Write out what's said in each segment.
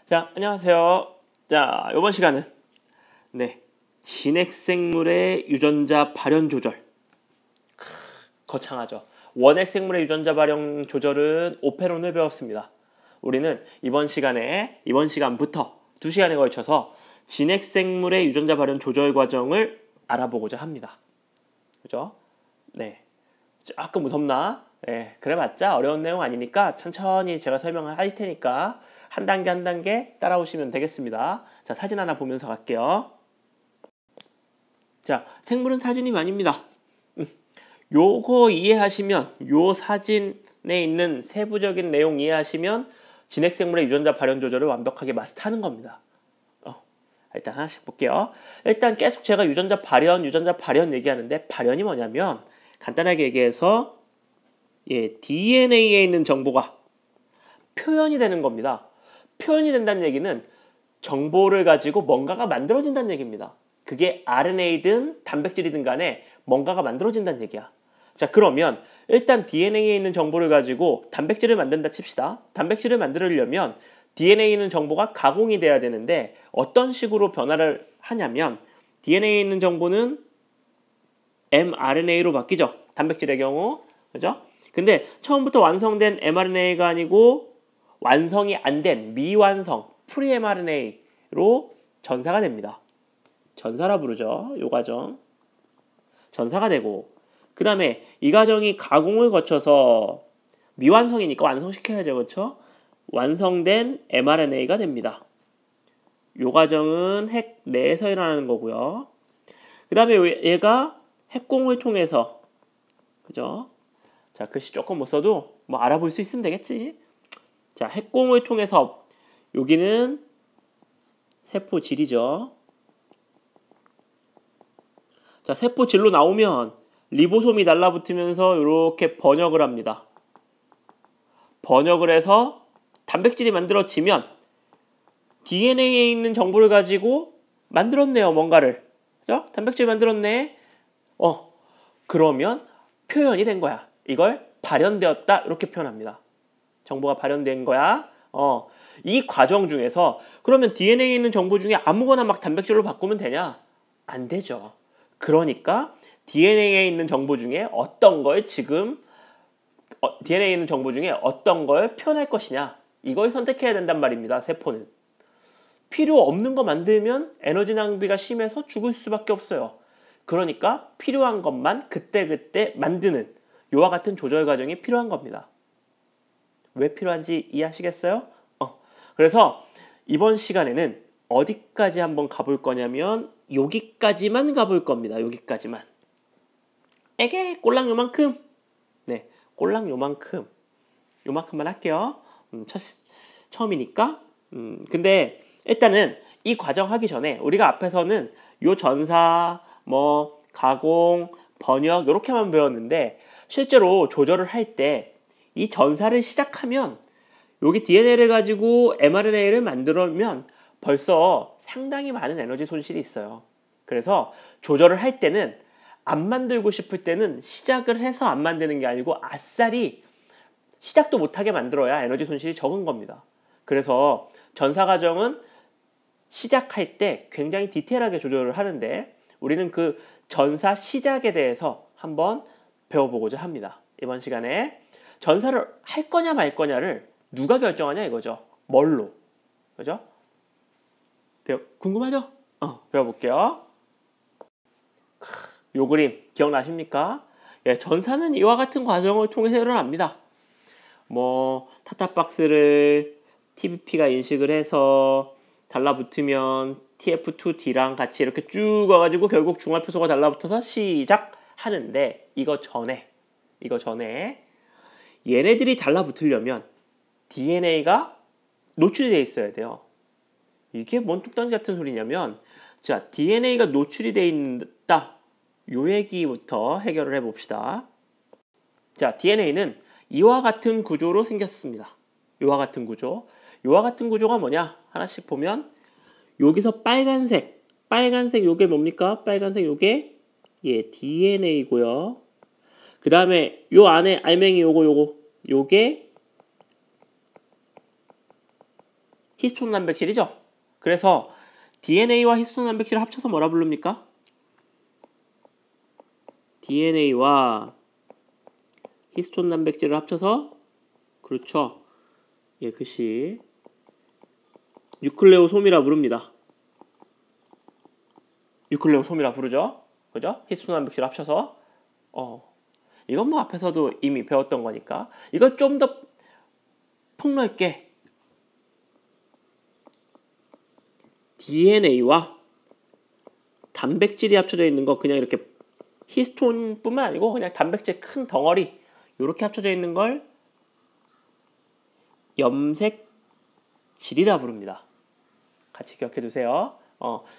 자, 안녕하세요. 자, 이번 시간은 진핵생물의 유전자 발현 조절. 거창하죠. 원핵생물의 유전자 발현 조절은 오페론을 배웠습니다. 우리는 이번 시간부터 2시간에 걸쳐서 진핵생물의 유전자 발현 조절 과정을 알아보고자 합니다. 그죠? 네. 조금 무섭나? 네, 그래봤자 어려운 내용 아니니까 천천히 제가 설명을 할 테니까 한 단계 한 단계 따라오시면 되겠습니다. 자, 사진 하나 보면서 갈게요. 자, 생물은 사진이 많습니다. 요거 이해하시면, 요 사진에 있는 세부적인 내용 이해하시면 진핵생물의 유전자 발현 조절을 완벽하게 마스터하는 겁니다. 일단 하나씩 볼게요. 일단 계속 제가 유전자 발현 얘기하는데, 발현이 뭐냐면 간단하게 얘기해서 DNA에 있는 정보가 표현이 되는 겁니다. 표현이 된다는 얘기는 정보를 가지고 뭔가가 만들어진다는 얘기입니다. 그게 RNA든 단백질이든 간에 뭔가가 만들어진다는 얘기야. 자, 그러면 일단 DNA에 있는 정보를 가지고 단백질을 만든다 칩시다. 단백질을 만들려면 DNA에 있는 정보가 가공이 돼야 되는데 어떤 식으로 변화를 하냐면 DNA에 있는 정보는 mRNA로 바뀌죠. 단백질의 경우. 그죠? 근데 처음부터 완성된 mRNA가 아니고 완성이 안 된 미완성 프리-mRNA로 전사가 됩니다. 전사라 부르죠. 이 과정. 전사가 되고 그 다음에 이 과정이 가공을 거쳐서 미완성이니까 완성시켜야죠. 그렇죠? 완성된 mRNA가 됩니다. 이 과정은 핵 내에서 일어나는 거고요. 그 다음에 얘가 핵공을 통해서, 그죠? 자, 글씨 조금 못 써도 뭐 알아볼 수 있으면 되겠지. 자, 핵공을 통해서 여기는 세포질이죠. 자, 세포질로 나오면 리보솜이 달라붙으면서 이렇게 번역을 합니다. 번역을 해서 단백질이 만들어지면 DNA에 있는 정보를 가지고 만들었네요, 뭔가를. 그죠? 단백질 만들었네. 그러면 표현이 된 거야. 이걸 발현되었다 이렇게 표현합니다. 정보가 발현된 거야. 이 과정 중에서 그러면 DNA에 있는 정보 중에 아무거나 막 단백질로 바꾸면 되냐? 안 되죠. 그러니까 DNA에 있는 정보 중에 어떤 걸 DNA에 있는 정보 중에 어떤 걸 표현할 것이냐? 이걸 선택해야 된단 말입니다. 세포는. 필요 없는 거 만들면 에너지 낭비가 심해서 죽을 수밖에 없어요. 그러니까 필요한 것만 그때그때 만드는 이와 같은 조절 과정이 필요한 겁니다. 왜 필요한지 이해하시겠어요? 그래서 이번 시간에는 어디까지 한번 가볼 거냐면 여기까지만 가볼 겁니다. 여기까지만. 꼴랑 요만큼. 네, 꼴랑 요만큼. 요만큼만 할게요. 처음이니까. 근데 일단은 이 과정 하기 전에 우리가 앞에서는 요 전사, 가공, 번역 이렇게만 배웠는데 실제로 조절을 할 때 이 전사를 시작하면 여기 DNA를 가지고 mRNA를 만들면 벌써 상당히 많은 에너지 손실이 있어요. 그래서 조절을 할 때는 안 만들고 싶을 때는 시작을 해서 안 만드는 게 아니고 아싸리 시작도 못하게 만들어야 에너지 손실이 적은 겁니다. 그래서 전사 과정은 시작할 때 굉장히 디테일하게 조절을 하는데 우리는 그 전사 시작에 대해서 한번 배워보고자 합니다. 이번 시간에 전사를 할 거냐 말 거냐를 누가 결정하냐 이거죠. 뭘로? 그죠? 궁금하죠? 배워볼게요. 요 그림 기억나십니까? 전사는 이와 같은 과정을 통해서 일어납니다. 타타박스를 TBP가 인식을 해서 달라붙으면 TF2D랑 같이 이렇게 쭉 와가지고 결국 중화효소가 달라붙어서 시작하는데 이거 전에 얘네들이 달라붙으려면 DNA가 노출이 되어 있어야 돼요. 이게 뭔 뚝딱지 같은 소리냐면 자, DNA가 노출이 되어 있다. 요 얘기부터 해결을 해봅시다. 자, DNA는 이와 같은 구조로 생겼습니다. 이와 같은 구조가 뭐냐? 하나씩 보면 여기서 빨간색 요게 뭡니까? 빨간색 요게 DNA고요. 그 다음에 요 안에 알맹이 요게 히스톤 단백질이죠. 그래서 DNA와 히스톤 단백질을 합쳐서 뭐라 부릅니까? DNA와 히스톤 단백질을 합쳐서 그렇죠. 예, 그것이 뉴클레오솜이라 부릅니다. 뉴클레오솜이라 부르죠. 그죠? 히스톤 단백질 합쳐서 이건 뭐 앞에서도 이미 배웠던 거니까 이걸 좀 더 폭넓게 DNA와 단백질이 합쳐져 있는 거 그냥 이렇게 히스톤뿐만 아니고 그냥 단백질 큰 덩어리 이렇게 합쳐져 있는 걸 염색질이라 부릅니다. 같이 기억해 두세요.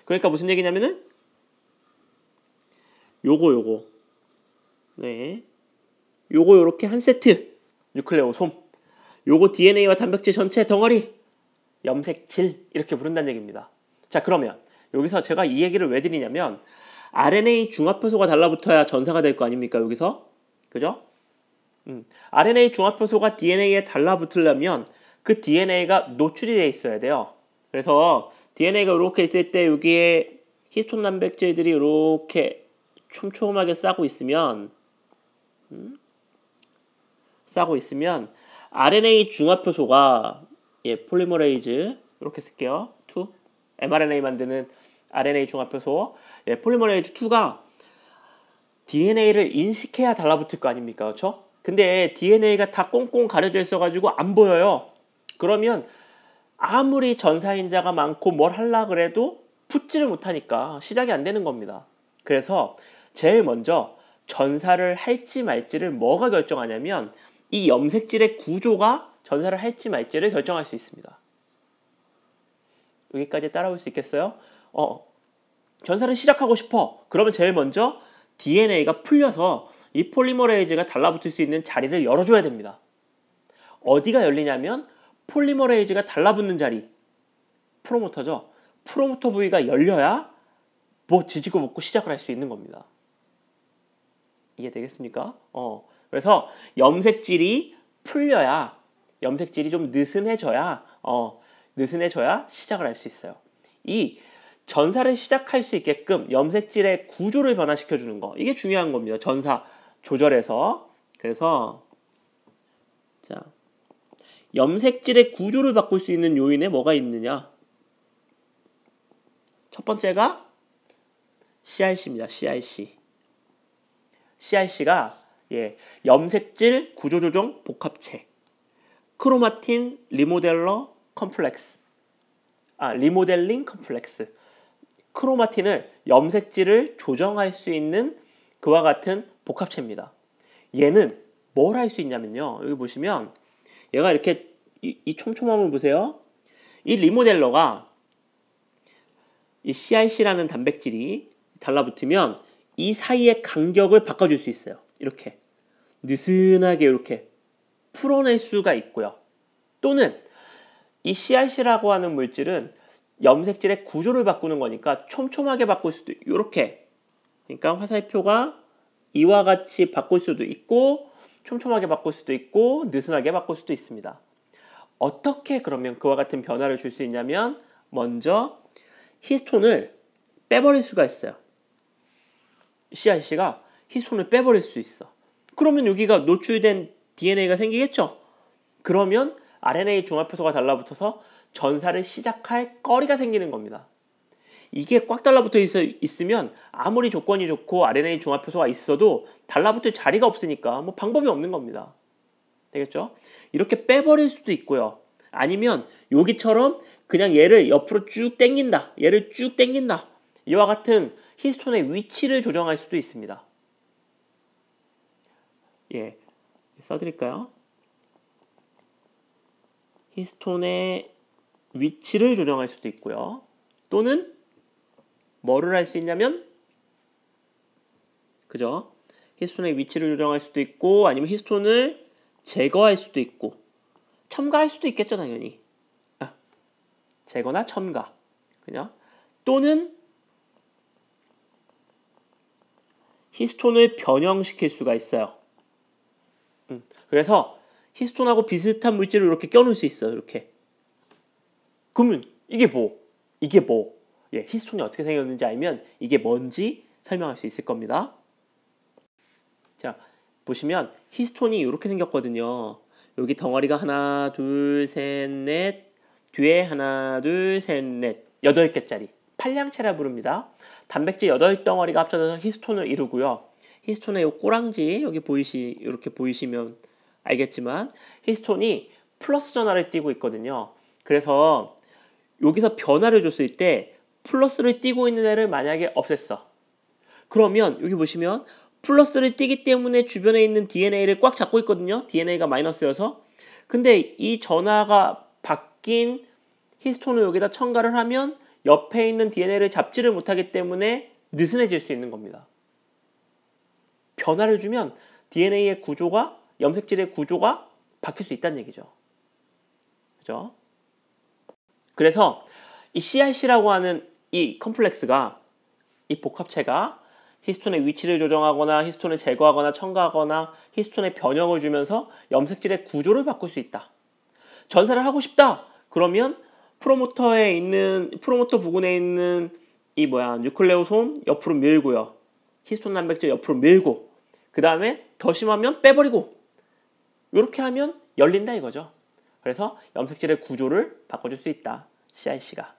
그러니까 무슨 얘기냐면은 요거 네, 요거 요렇게 한 세트 뉴클레오솜, 요거 DNA와 단백질 전체 덩어리 염색질 이렇게 부른다는 얘기입니다. 자, 그러면 여기서 제가 이 얘기를 왜 드리냐면 RNA 중합효소가 달라붙어야 전사가 될 거 아닙니까? 여기서 그죠? RNA 중합효소가 DNA에 달라붙으려면 그 DNA가 노출이 돼 있어야 돼요. 그래서 DNA가 이렇게 있을 때 여기에 히스톤 단백질들이 이렇게 촘촘하게 싸고 있으면 RNA 중합효소가 폴리머레이즈 이렇게 쓸게요. 2 mRNA 만드는 RNA 중합효소 폴리머레이즈 2가 DNA를 인식해야 달라붙을 거 아닙니까? 그렇죠? 근데 DNA가 다 꽁꽁 가려져 있어가지고 안 보여요. 그러면 아무리 전사인자가 많고 뭘 하려 그래도 붙지를 못하니까 시작이 안 되는 겁니다. 그래서 제일 먼저 전사를 할지 말지를 뭐가 결정하냐면 이 염색질의 구조가 전사를 할지 말지를 결정할 수 있습니다. 여기까지 따라올 수 있겠어요? 전사를 시작하고 싶어. 그러면 제일 먼저 DNA가 풀려서 이 폴리머레이즈가 달라붙을 수 있는 자리를 열어줘야 됩니다. 어디가 열리냐면 폴리머레이즈가 달라붙는 자리, 프로모터죠. 프로모터 부위가 열려야 뭐 지지고 볶고 시작을 할 수 있는 겁니다. 이해되겠습니까? 그래서 염색질이 풀려야, 염색질이 좀 느슨해져야 시작을 할 수 있어요. 이 전사를 시작할 수 있게끔 염색질의 구조를 변화시켜주는 거, 이게 중요한 겁니다. 전사 조절해서. 그래서 자, 염색질의 구조를 바꿀 수 있는 요인에 뭐가 있느냐? 첫 번째가 CRC입니다. CRC가 염색질 구조조정 복합체, 크로마틴 리모델링 컴플렉스. 크로마틴을 염색질을 조정할 수 있는 그와 같은 복합체입니다. 얘는 뭘 할 수 있냐면요. 여기 보시면 얘가 이렇게 이 촘촘함을 보세요. 이 리모델러가 이 CRC라는 단백질이 달라붙으면 이 사이의 간격을 바꿔줄 수 있어요. 이렇게 느슨하게 이렇게 풀어낼 수가 있고요. 또는 이 CRC라고 하는 물질은 염색질의 구조를 바꾸는 거니까 촘촘하게 바꿀 수도 이렇게, 그러니까 화살표가 이와 같이 바꿀 수도 있고 촘촘하게 바꿀 수도 있고 느슨하게 바꿀 수도 있습니다. 어떻게 그러면 그와 같은 변화를 줄 수 있냐면 먼저 히스톤을 빼버릴 수가 있어요. CRC가 히스톤을 빼버릴 수 있어. 그러면 여기가 노출된 DNA가 생기겠죠? 그러면 RNA 중합효소가 달라붙어서 전사를 시작할 거리가 생기는 겁니다. 이게 꽉 달라붙어 있으면 아무리 조건이 좋고 RNA 중합효소가 있어도 달라붙을 자리가 없으니까 뭐 방법이 없는 겁니다. 되겠죠? 이렇게 빼버릴 수도 있고요. 아니면 여기처럼 그냥 얘를 옆으로 쭉 당긴다. 얘를 쭉 당긴다. 이와 같은 히스톤의 위치를 조정할 수도 있습니다. 써드릴까요? 히스톤의 위치를 조정할 수도 있고요. 또는 뭐를 할 수 있냐면 그죠? 히스톤의 위치를 조정할 수도 있고 아니면 히스톤을 제거할 수도 있고 첨가할 수도 있겠죠, 당연히. 제거나 첨가. 그죠? 또는 히스톤을 변형시킬 수가 있어요. 그래서 히스톤하고 비슷한 물질을 이렇게 껴놓을 수 있어요. 이렇게. 그러면 이게 뭐? 이게 뭐? 예, 히스톤이 어떻게 생겼는지 알면 이게 뭔지 설명할 수 있을 겁니다. 자, 보시면 히스톤이 이렇게 생겼거든요. 여기 덩어리가 하나, 둘, 셋, 넷, 뒤에 하나, 둘, 셋, 넷, 8개짜리 팔량체라 부릅니다. 단백질 8덩어리가 합쳐져서 히스톤을 이루고요. 히스톤의 이 꼬랑지 여기 이렇게 보이시면 알겠지만 히스톤이 플러스 전하를 띠고 있거든요. 그래서 여기서 변화를 줬을 때 플러스를 띠고 있는 애를 만약에 없앴어. 그러면 여기 보시면 플러스를 띠기 때문에 주변에 있는 DNA를 꽉 잡고 있거든요. DNA가 마이너스여서. 근데 이 전하가 바뀐 히스톤을 여기다 첨가를 하면 옆에 있는 DNA를 잡지를 못하기 때문에 느슨해질 수 있는 겁니다. 변화를 주면 DNA의 구조가, 염색질의 구조가 바뀔 수 있다는 얘기죠. 그죠? 그래서 이 CRC라고 하는 이 컴플렉스가, 이 복합체가 히스톤의 위치를 조정하거나 히스톤을 제거하거나 첨가하거나 히스톤의 변형을 주면서 염색질의 구조를 바꿀 수 있다. 전사를 하고 싶다. 그러면 프로모터 부근에 있는 뉴클레오솜 옆으로 밀고요. 히스톤 단백질 옆으로 밀고, 그 다음에 더 심하면 빼버리고, 이렇게 하면 열린다 이거죠. 그래서 염색질의 구조를 바꿔줄 수 있다. CRC가.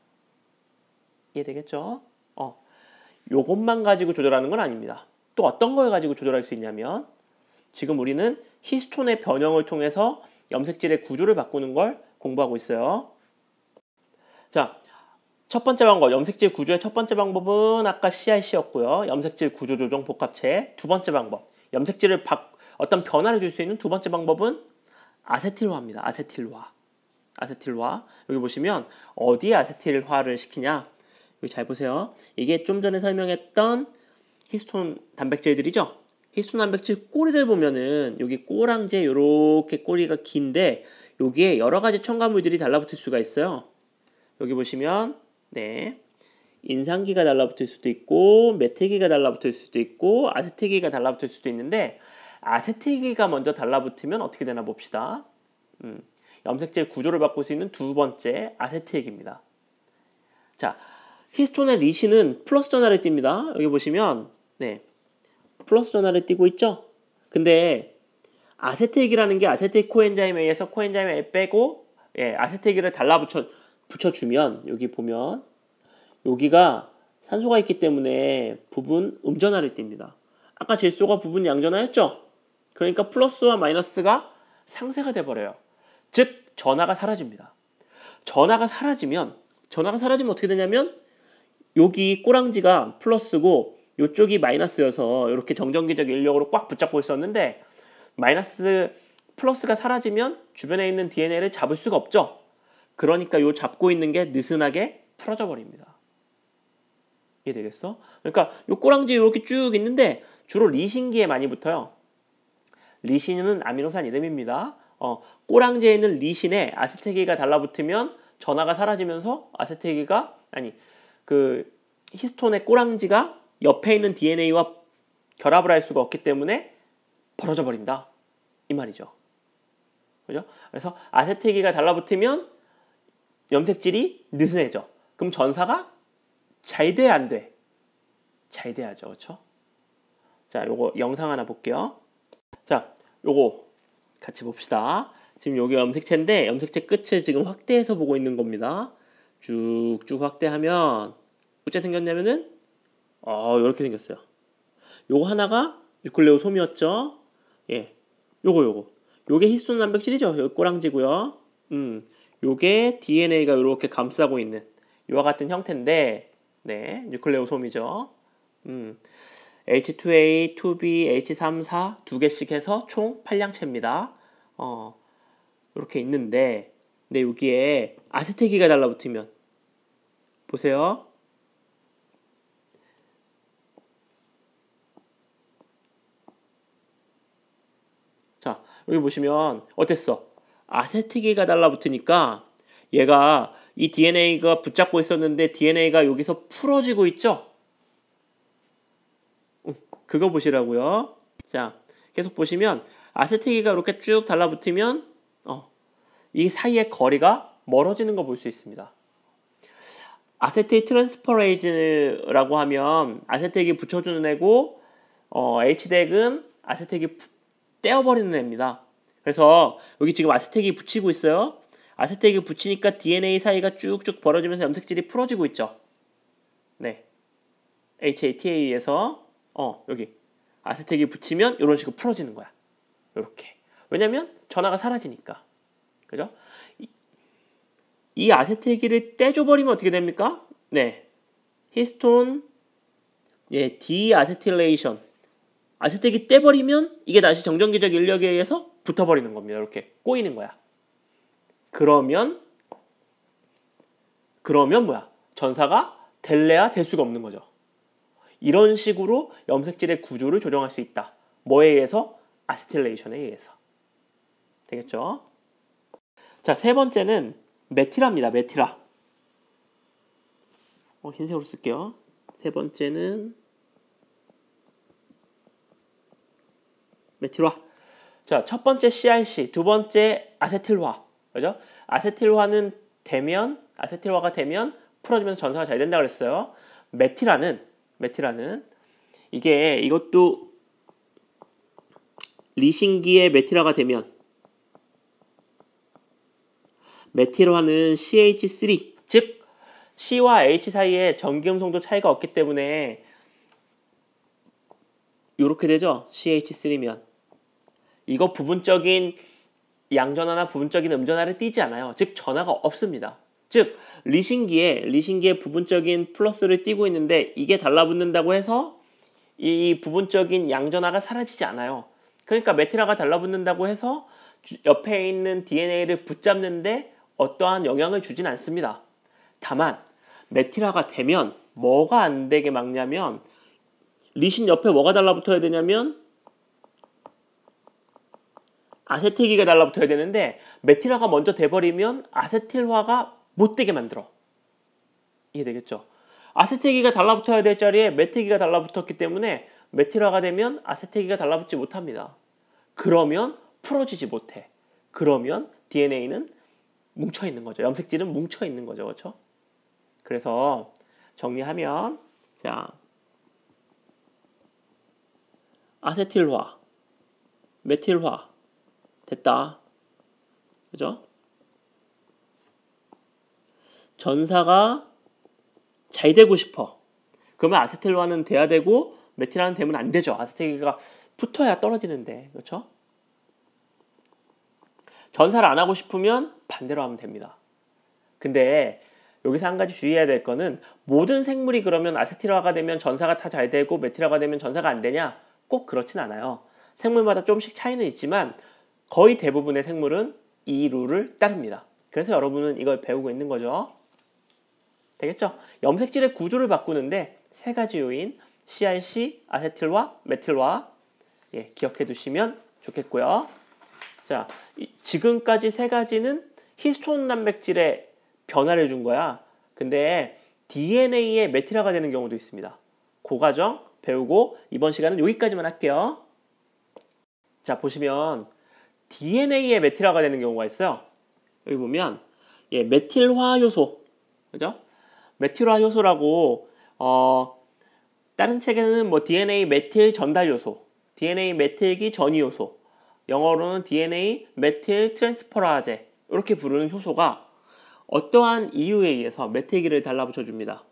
이해되겠죠? 요것만 가지고 조절하는 건 아닙니다. 또 어떤 걸 가지고 조절할 수 있냐면, 지금 우리는 히스톤의 변형을 통해서 염색질의 구조를 바꾸는 걸 공부하고 있어요. 자, 첫 번째 방법, 염색질 구조의 첫 번째 방법은 아까 CRC였고요. 염색질 구조 조정 복합체. 두 번째 방법, 염색질을 어떤 변화를 줄 수 있는 두 번째 방법은 아세틸화입니다. 아세틸화. 여기 보시면 어디에 아세틸화를 시키냐? 여기 잘 보세요. 이게 좀 전에 설명했던 히스톤 단백질들이죠. 히스톤 단백질 꼬리를 보면은 여기 꼬랑지에 이렇게 꼬리가 긴데 여기에 여러 가지 첨가물들이 달라붙을 수가 있어요. 여기 보시면 인산기가 달라붙을 수도 있고 메틸기가 달라붙을 수도 있고 아세틸기가 달라붙을 수도 있는데, 아세틸기가 먼저 달라붙으면 어떻게 되나 봅시다. 염색질 구조를 바꿀 수 있는 두 번째 아세틸기입니다. 자, 히스톤의 리신은 플러스 전하를 띱니다. 여기 보시면 플러스 전하를 띠고 있죠. 근데 아세틸기라는 게 아세틸 코엔자임에 의해서 코엔자임을 빼고 아세틸기를 붙여주면 여기 보면 여기가 산소가 있기 때문에 부분 음전하를 띱니다. 아까 질소가 부분 양전하였죠. 그러니까 플러스와 마이너스가 상쇄가 돼버려요. 즉 전하가 사라집니다. 전하가 사라지면 어떻게 되냐면 여기 꼬랑지가 플러스고 이쪽이 마이너스여서 이렇게 정전기적 인력으로 꽉 붙잡고 있었는데, 플러스가 사라지면 주변에 있는 DNA를 잡을 수가 없죠. 그러니까 요 잡고 있는 게 느슨하게 풀어져 버립니다. 이해되겠어? 그러니까 요 꼬랑지 이렇게 쭉 있는데 주로 리신기에 많이 붙어요. 리신은 아미노산 이름입니다. 꼬랑지에 있는 리신에 아세틸기가 달라붙으면 전하가 사라지면서 히스톤의 꼬랑지가 옆에 있는 DNA와 결합을 할 수가 없기 때문에 벌어져 버린다. 이 말이죠. 그죠? 그래서 아세틸기가 달라붙으면 염색질이 느슨해져. 그럼 전사가 잘 돼, 안 돼? 잘 돼야죠. 그렇죠? 자, 요거 영상 하나 볼게요. 자, 요거 같이 봅시다. 지금 여기 염색체인데 염색체 끝을 지금 확대해서 보고 있는 겁니다. 쭉쭉 확대하면 어째 생겼냐면은 이렇게 생겼어요. 요거 하나가 뉴클레오솜이었죠. 요게 히스톤 단백질이죠. 여기 꼬랑지고요. 요게 DNA가 이렇게 감싸고 있는 이와 같은 형태인데, 뉴클레오솜이죠. H2A, 2B, H3, 4 두 개씩 해서 총 8량체입니다. 이렇게 있는데, 근데 여기에 아세틸기가 달라붙으면 보세요. 자, 여기 보시면 어땠어? 아세틸기가 달라붙으니까 얘가 이 DNA가 붙잡고 있었는데 DNA가 여기서 풀어지고 있죠? 그거 보시라고요. 자, 계속 보시면 아세틸기가 이렇게 쭉 달라붙으면 이 사이의 거리가 멀어지는 거 볼 수 있습니다. 아세틸 트랜스퍼레이즈라고 하면 아세틸기 붙여주는 애고 H덱은 아세틸기 떼어버리는 애입니다. 그래서 여기 지금 아세틸기 붙이고 있어요. 아세틸기 붙이니까 DNA 사이가 쭉쭉 벌어지면서 염색질이 풀어지고 있죠. 네, HATA에서 여기 아세틸기 붙이면 이런 식으로 풀어지는 거야. 이렇게. 왜냐면 전하가 사라지니까. 그죠? 이 아세틸기를 떼줘버리면 어떻게 됩니까? 네, 히스톤 디아세틸레이션. 아세틸기 떼버리면 이게 다시 정전기적 인력에 의해서 붙어버리는 겁니다. 이렇게 꼬이는 거야. 그러면 뭐야? 전사가 될래야 될 수가 없는 거죠. 이런 식으로 염색질의 구조를 조정할 수 있다. 뭐에 의해서? 아세틸레이션에 의해서. 되겠죠? 자, 세 번째는 메티라입니다. 메티라. 흰색으로 쓸게요. 세 번째는 메티라. 자, 첫 번째 CRC, 두 번째 아세틸화. 그죠? 아세틸화가 되면 풀어지면서 전사가 잘 된다 그랬어요. 메티라는 이것도 리신기의 메티라가 되면 메티라는 CH3, 즉 C와 H 사이에 전기음성도 차이가 없기 때문에 이렇게 되죠. CH3면 이거 부분적인 양전하나 부분적인 음전하를 띄지 않아요. 즉 전하가 없습니다. 즉 리신기에 부분적인 플러스를 띄고 있는데 이게 달라붙는다고 해서 이 부분적인 양전하가 사라지지 않아요. 그러니까 메티라가 달라붙는다고 해서 옆에 있는 DNA를 붙잡는데 어떠한 영향을 주진 않습니다. 다만 메티라가 되면 뭐가 안 되게 막냐면 리신 옆에 뭐가 달라붙어야 되냐면 아세틸기가 달라붙어야 되는데 메티라가 먼저 돼버리면 아세틸화가 못 되게 만들어. 이해되겠죠? 아세틸기가 달라붙어야 될 자리에 메틸기가 달라붙었기 때문에 메티라가 되면 아세틸기가 달라붙지 못합니다. 그러면 풀어지지 못해. 그러면 DNA는 뭉쳐있는 거죠. 염색질은 뭉쳐있는 거죠. 그렇죠? 그래서 정리하면 자, 아세틸화, 메틸화 됐다. 그죠? 전사가 잘 되고 싶어. 그러면 아세틸화는 돼야 되고 메틸화는 되면 안 되죠. 아세틸기가 붙어야 떨어지는데. 그렇죠? 전사를 안 하고 싶으면 반대로 하면 됩니다. 근데 여기서 한 가지 주의해야 될 거는 모든 생물이 그러면 아세틸화가 되면 전사가 다 잘 되고 메틸화가 되면 전사가 안 되냐? 꼭 그렇진 않아요. 생물마다 조금씩 차이는 있지만 거의 대부분의 생물은 이 룰을 따릅니다. 그래서 여러분은 이걸 배우고 있는 거죠. 되겠죠? 염색질의 구조를 바꾸는데 세 가지 요인 CRC, 아세틸화, 메틸화 기억해 두시면 좋겠고요. 자, 지금까지 세 가지는 히스톤 단백질의 변화를 준 거야. 근데 DNA에 메티라가 되는 경우도 있습니다. 그 과정 배우고 이번 시간은 여기까지만 할게요. 자, 보시면 DNA에 메티라가 되는 경우가 있어요. 여기 보면 메틸화 효소, 그죠? 메틸화 효소라고 다른 책에는 뭐 DNA 메틸 전달 요소, DNA 메틸기 전이 요소, 영어로는 DNA 메틸 트랜스퍼라제 이렇게 부르는 효소가 어떠한 이유에 의해서 메틸기를 달라붙여 줍니다.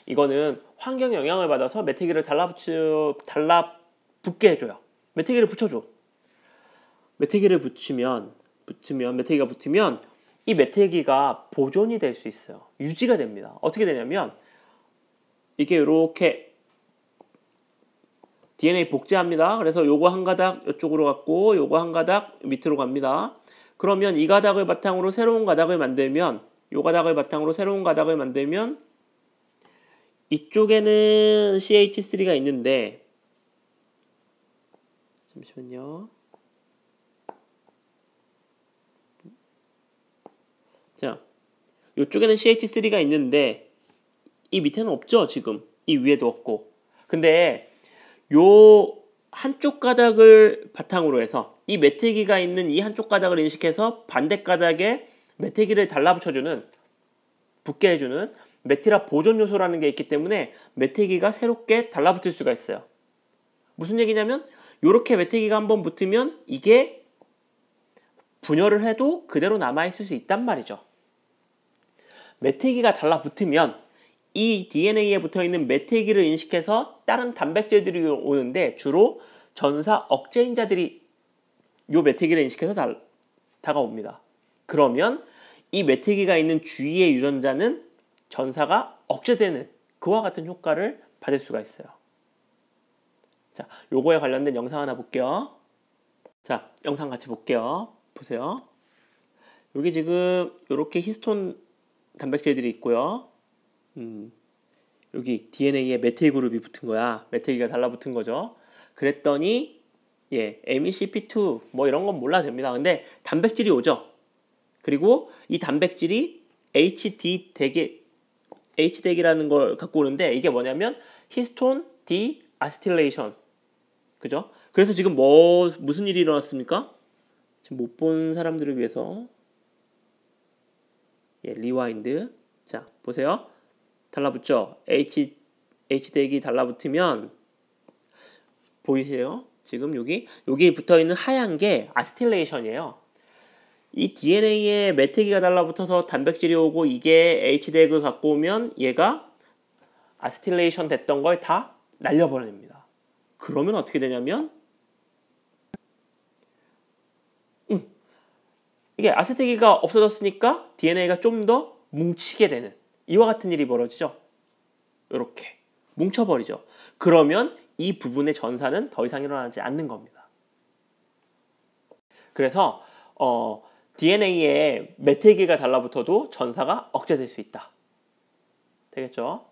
이거는 환경 영향을 받아서 메틸기를 달라붙게 해줘요. 메틸기를 붙여줘. 메틸기를 메틸기가 붙으면 이 메틸기가 보존이 될 수 있어요. 유지가 됩니다. 어떻게 되냐면 이게 이렇게 DNA 복제합니다. 그래서 요거 한 가닥 이쪽으로 갔고 요거 한 가닥 밑으로 갑니다. 그러면 이 가닥을 바탕으로 새로운 가닥을 만들면 요 가닥을 바탕으로 새로운 가닥을 만들면 이쪽에는 CH3가 있는데 잠시만요. 자, 이쪽에는 CH3가 있는데 이 밑에는 없죠. 지금 이 위에도 없고. 근데 요 한쪽 가닥을 바탕으로 해서 이 메틸기가 있는 이 한쪽 가닥을 인식해서 반대 가닥에 메틸기를 달라붙여주는, 붙게 해주는 메티라 보존 요소라는 게 있기 때문에 메태기가 새롭게 달라붙을 수가 있어요. 무슨 얘기냐면 이렇게 메태기가 한번 붙으면 이게 분열을 해도 그대로 남아있을 수 있단 말이죠. 메태기가 달라붙으면 이 DNA에 붙어있는 메태기를 인식해서 다른 단백질들이 오는데 주로 전사 억제인자들이 이 메태기를 인식해서 다가옵니다. 그러면 이 메태기가 있는 주위의 유전자는 전사가 억제되는 그와 같은 효과를 받을 수가 있어요. 자, 요거에 관련된 영상 하나 볼게요. 자, 영상 같이 볼게요. 보세요. 여기 지금 이렇게 히스톤 단백질들이 있고요. 여기 DNA에 메틸 그룹이 붙은 거야. 메틸기가 달라붙은 거죠. 그랬더니 MECP2 뭐 이런 건 몰라도 됩니다. 근데 단백질이 오죠. 그리고 이 단백질이 HD액이라는 걸 갖고 오는데 이게 뭐냐면 히스톤 디 아세틸레이션. 그죠? 그래서 지금 무슨 일이 일어났습니까? 지금 못 본 사람들을 위해서 리와인드. 자, 보세요. 달라붙죠? HD액이 달라붙으면 보이세요? 지금 여기 붙어있는 하얀 게 아세틸레이션이에요. 이 DNA에 메태기가 달라붙어서 단백질이 오고 이게 HD액을 갖고 오면 얘가 아세틸레이션 됐던 걸 다 날려버립니다. 그러면 어떻게 되냐면 이게 아세틸기가 없어졌으니까 DNA가 좀 더 뭉치게 되는 이와 같은 일이 벌어지죠. 이렇게 뭉쳐버리죠. 그러면 이 부분의 전사는 더 이상 일어나지 않는 겁니다. 그래서 DNA에 메태기가 달라붙어도 전사가 억제될 수 있다. 되겠죠?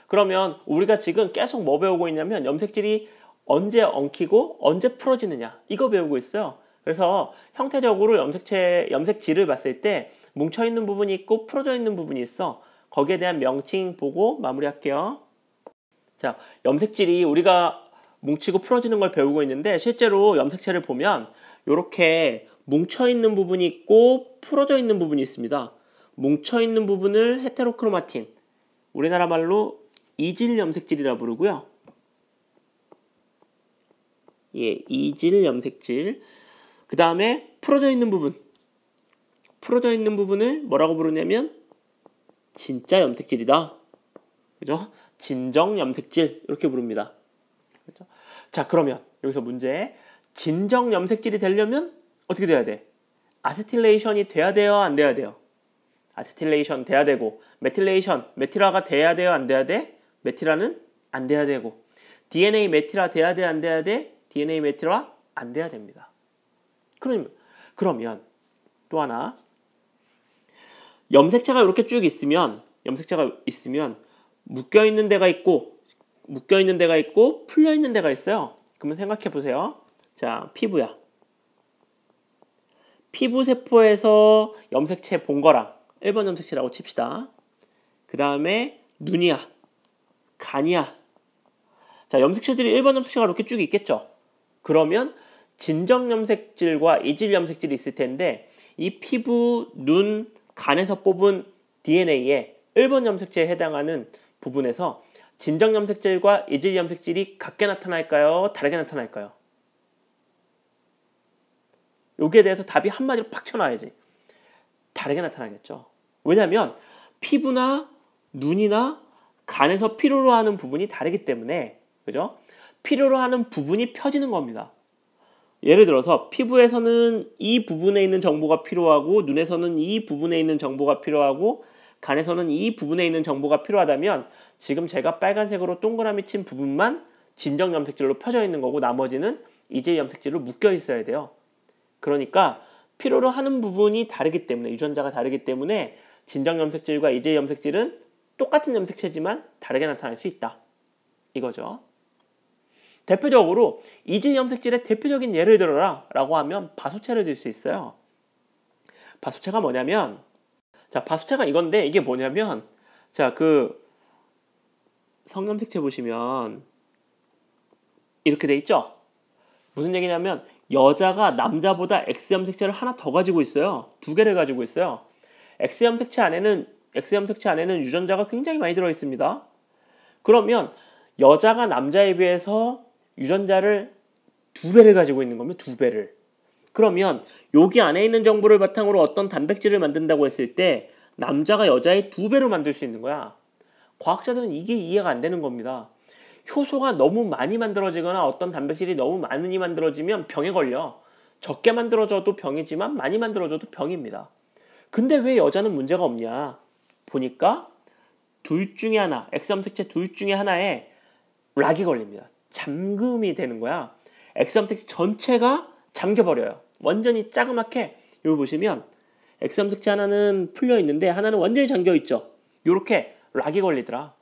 그러면 우리가 지금 계속 뭐 배우고 있냐면 염색질이 언제 엉키고 언제 풀어지느냐 이거 배우고 있어요. 그래서 형태적으로 염색질을 봤을 때 뭉쳐있는 부분이 있고 풀어져 있는 부분이 있어. 거기에 대한 명칭 보고 마무리할게요. 자, 염색질이 우리가 뭉치고 풀어지는 걸 배우고 있는데 실제로 염색체를 보면 이렇게 뭉쳐있는 부분이 있고 풀어져 있는 부분이 있습니다. 뭉쳐있는 부분을 헤테로크로마틴, 우리나라 말로 이질 염색질이라 부르고요. 이질 염색질. 그 다음에 풀어져 있는 부분을 뭐라고 부르냐면 진짜 염색질이다. 그죠? 진정 염색질 이렇게 부릅니다. 그렇죠? 자, 그러면 여기서 문제. 진정 염색질이 되려면 어떻게 돼야 돼? 아세틸레이션이 돼야 돼요, 안 돼야 돼요? 아세틸레이션 돼야 되고, 메틸라가 돼야 돼요, 안 돼야 돼? 메틸라는 안 돼야 되고, DNA 메틸라 돼야 돼, 안 돼야 돼? DNA 메틸라 안 돼야 됩니다. 그러면 또 하나, 염색체가 이렇게 쭉 있으면 묶여 있는 데가 있고 풀려 있는 데가 있어요. 그러면 생각해 보세요. 자, 피부야. 피부 세포에서 염색체 본 거랑 1번 염색체라고 칩시다. 그 다음에 눈이야, 간이야. 자, 염색체들이 1번 염색체가 이렇게 쭉 있겠죠. 그러면 진정 염색질과 이질 염색질이 있을 텐데 이 피부, 눈, 간에서 뽑은 DNA에 1번 염색체에 해당하는 부분에서 진정 염색질과 이질 염색질이 같게 나타날까요? 다르게 나타날까요? 여기에 대해서 답이 한마디로 팍 쳐놔야지. 다르게 나타나겠죠. 왜냐하면 피부나 눈이나 간에서 필요로 하는 부분이 다르기 때문에, 그죠? 필요로 하는 부분이 펴지는 겁니다. 예를 들어서 피부에서는 이 부분에 있는 정보가 필요하고, 눈에서는 이 부분에 있는 정보가 필요하고, 간에서는 이 부분에 있는 정보가 필요하다면 지금 제가 빨간색으로 동그라미 친 부분만 진정 염색질로 펴져 있는 거고 나머지는 이질 염색질로 묶여 있어야 돼요. 그러니까 필요로 하는 부분이 다르기 때문에, 유전자가 다르기 때문에 진정 염색질과 이질 염색질은 똑같은 염색체지만 다르게 나타날 수 있다. 이거죠. 대표적으로 이질 염색질의 대표적인 예를 들어라 라고 하면 바소체를 들 수 있어요. 바소체가 뭐냐면, 자, 바소체가 이건데 이게 뭐냐면, 자, 그 성염색체 보시면 이렇게 돼 있죠? 무슨 얘기냐면 여자가 남자보다 X염색체를 하나 더 가지고 있어요. 2개를 가지고 있어요. X염색체 안에는 X염색체 안에는 유전자가 굉장히 많이 들어 있습니다. 그러면 여자가 남자에 비해서 유전자를 2배를 가지고 있는 거면 2배를. 그러면 여기 안에 있는 정보를 바탕으로 어떤 단백질을 만든다고 했을 때 남자가 여자의 2배로 만들 수 있는 거야. 과학자들은 이게 이해가 안 되는 겁니다. 효소가 너무 많이 만들어지거나 어떤 단백질이 너무 많이 만들어지면 병에 걸려. 적게 만들어져도 병이지만 많이 만들어져도 병입니다. 근데 왜 여자는 문제가 없냐? 보니까 둘 중에 하나, X염색체 둘 중에 하나에 락이 걸립니다. 잠금이 되는 거야. X염색체 전체가 잠겨버려요. 완전히 자그맣게. 여기 보시면 X염색체 하나는 풀려 있는데 하나는 완전히 잠겨 있죠. 요렇게 락이 걸리더라.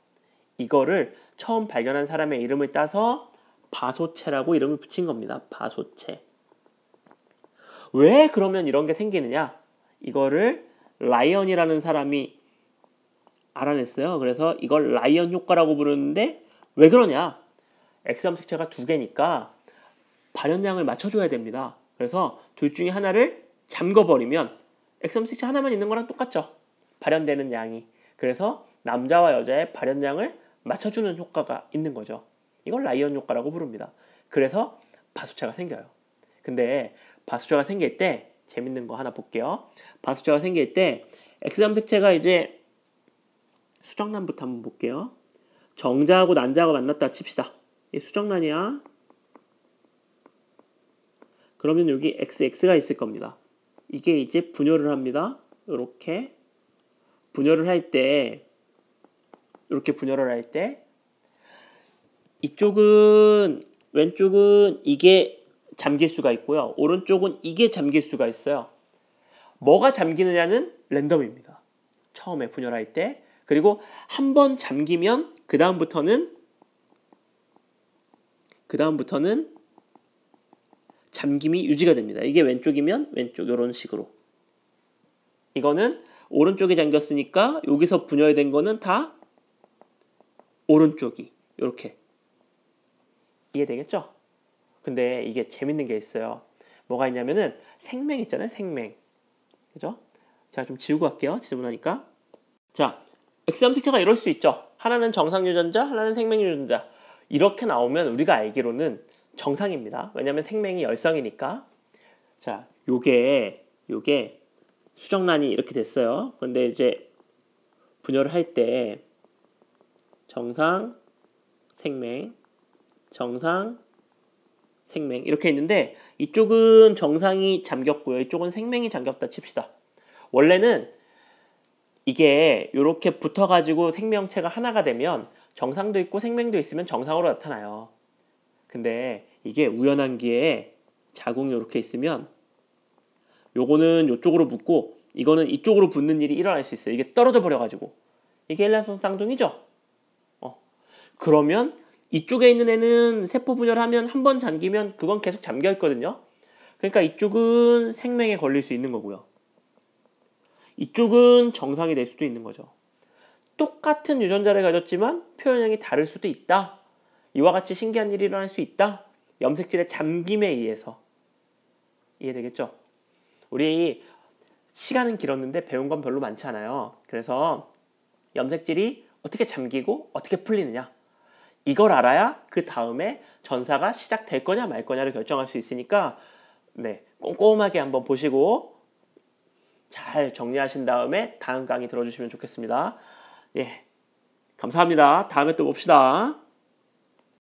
이거를 처음 발견한 사람의 이름을 따서 바소체라고 이름을 붙인 겁니다. 바소체. 왜 그러면 이런 게 생기느냐? 이거를 라이언이라는 사람이 알아냈어요. 그래서 이걸 라이언 효과라고 부르는데 왜 그러냐? X염색체가 2개니까 발현량을 맞춰줘야 됩니다. 그래서 둘 중에 하나를 잠궈버리면 X염색체 하나만 있는 거랑 똑같죠. 발현되는 양이. 그래서 남자와 여자의 발현량을 맞춰주는 효과가 있는 거죠. 이걸 라이언 효과라고 부릅니다. 그래서 바소체가 생겨요. 근데 바소체가 생길 때 재밌는 거 하나 볼게요. 바소체가 생길 때 X염색체가 이제 수정란부터 한번 볼게요. 정자하고 난자하고 만났다 칩시다. 이 수정란이야. 그러면 여기 XX가 있을 겁니다. 이게 이제 분열을 합니다. 이렇게 분열을 할 때 이렇게 분열을 할 때 이쪽은 왼쪽은 이게 잠길 수가 있고요. 오른쪽은 이게 잠길 수가 있어요. 뭐가 잠기느냐는 랜덤입니다. 처음에 분열할 때. 그리고 한 번 잠기면 그 다음부터는 잠김이 유지가 됩니다. 이게 왼쪽이면 왼쪽 이런 식으로. 이거는 오른쪽이 잠겼으니까 여기서 분열된 거는 다 오른쪽이 이렇게. 이해되겠죠? 근데 이게 재밌는 게 있어요. 뭐가 있냐면은 생명 있잖아요. 생명. 그죠? 제가 좀 지우고 갈게요. 지저분하니까. 자, X염색체가 이럴 수 있죠. 하나는 정상 유전자, 하나는 생명 유전자. 이렇게 나오면 우리가 알기로는 정상입니다. 왜냐면 생명이 열성이니까. 자, 요게 수정란이 이렇게 됐어요. 근데 이제 분열을 할 때 정상, 생명, 정상, 생명 이렇게 있는데 이쪽은 정상이 잠겼고요. 이쪽은 생명이 잠겼다 칩시다. 원래는 이게 이렇게 붙어가지고 생명체가 하나가 되면 정상도 있고 생명도 있으면 정상으로 나타나요. 근데 이게 우연한 기회에 자궁이 이렇게 있으면 요거는 이쪽으로 붙고 이거는 이쪽으로 붙는 일이 일어날 수 있어요. 이게 떨어져 버려가지고. 이게 일란성 쌍둥이죠? 그러면 이쪽에 있는 애는 세포 분열하면 한 번 잠기면 그건 계속 잠겨 있거든요. 그러니까 이쪽은 생명에 걸릴 수 있는 거고요. 이쪽은 정상이 될 수도 있는 거죠. 똑같은 유전자를 가졌지만 표현량이 다를 수도 있다. 이와 같이 신기한 일이 일어날 수 있다. 염색질의 잠김에 의해서. 이해되겠죠? 우리 시간은 길었는데 배운 건 별로 많지 않아요. 그래서 염색질이 어떻게 잠기고 어떻게 풀리느냐. 이걸 알아야 그 다음에 전사가 시작될 거냐 말 거냐를 결정할 수 있으니까 꼼꼼하게 한번 보시고 잘 정리하신 다음에 다음 강의 들어주시면 좋겠습니다. 예, 감사합니다. 다음에 또 봅시다.